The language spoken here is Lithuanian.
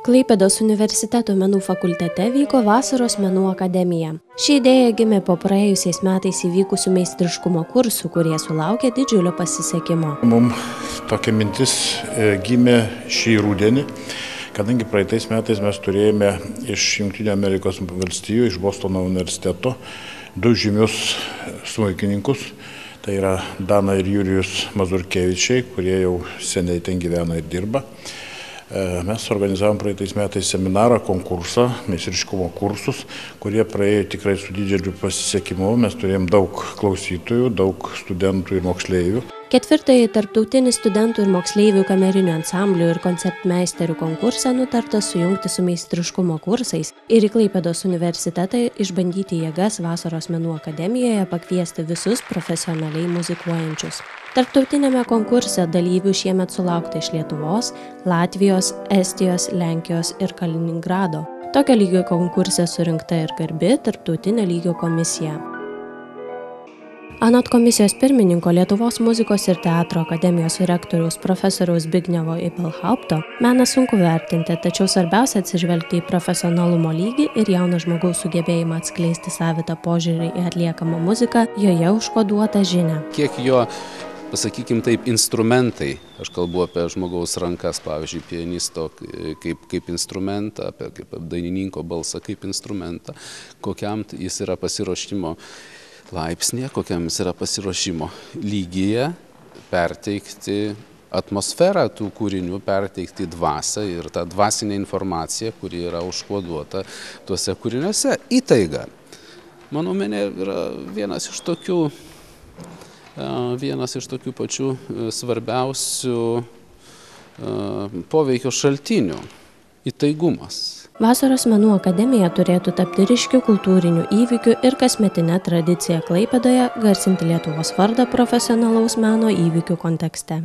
Klaipėdos universiteto menų fakultete vyko vasaros menų akademija. Ši idėja gimė po praėjusiais metais įvykusių meistriškumo kursų, kurie sulaukė didžiulio pasisekimo. Mums tokia mintis gimė šį rudenį, kadangi praeitais metais mes turėjome iš Jungtinių Amerikos valstijų, iš Bostono universiteto, du žymius smuikininkus. Tai yra Dana ir Jurijus Mazurkevičiai, kurie jau seniai ten gyvena ir dirba. Mes organizavom praeitais metais seminarą, konkursą, meistriškumo kursus, kurie praėjo tikrai su dideliu pasisekimu. Mes turėjom daug klausytojų, daug studentų ir moksleivių. Ketvirtąjį tarptautinį studentų ir moksleivių kamerinių ansamblių ir koncertmeisterių konkursą nutarta sujungti su meistriškumo kursais ir į Klaipėdos universitetą išbandyti jėgas vasaros menų akademijoje pakviesti visus profesionaliai muzikuojančius. Tarptautinėme konkurse dalyvių šiemet sulaukta iš Lietuvos, Latvijos, Estijos, Lenkijos ir Kaliningrado. Tokio lygio konkurse surinkta ir garbi tarptautinio lygio komisija. Anot komisijos pirmininko Lietuvos muzikos ir teatro akademijos rektoriaus profesoriaus Zbignevo Ibelhaupto, meną sunku vertinti, tačiau svarbiausia atsižvelgti į profesionalumo lygį ir jauno žmogaus sugebėjimą atskleisti savitą požiūrį į atliekamą muziką, joje užkoduotą žinią. Kiek jo, pasakykim taip, instrumentai, aš kalbu apie žmogaus rankas, pavyzdžiui, pianisto kaip instrumentą, apie dainininko balsą kaip instrumentą, kokiam jis yra pasiruošimo laipsnėje, kokiam jis yra pasiruošimo lygyje, perteikti atmosferą tų kūrinių, perteikti dvasią ir tą dvasinę informaciją, kuri yra užkoduota tuose kūriniuose, įtaiga. Mano nuomone yra vienas iš tokių pačių svarbiausių poveikio šaltinių – įtaigumas. Vasaros menų akademija turėtų tapti ryškiu kultūriniu įvykiu ir kasmetine tradicija Klaipėdoje garsinti Lietuvos vardą profesionalaus meno įvykių kontekste.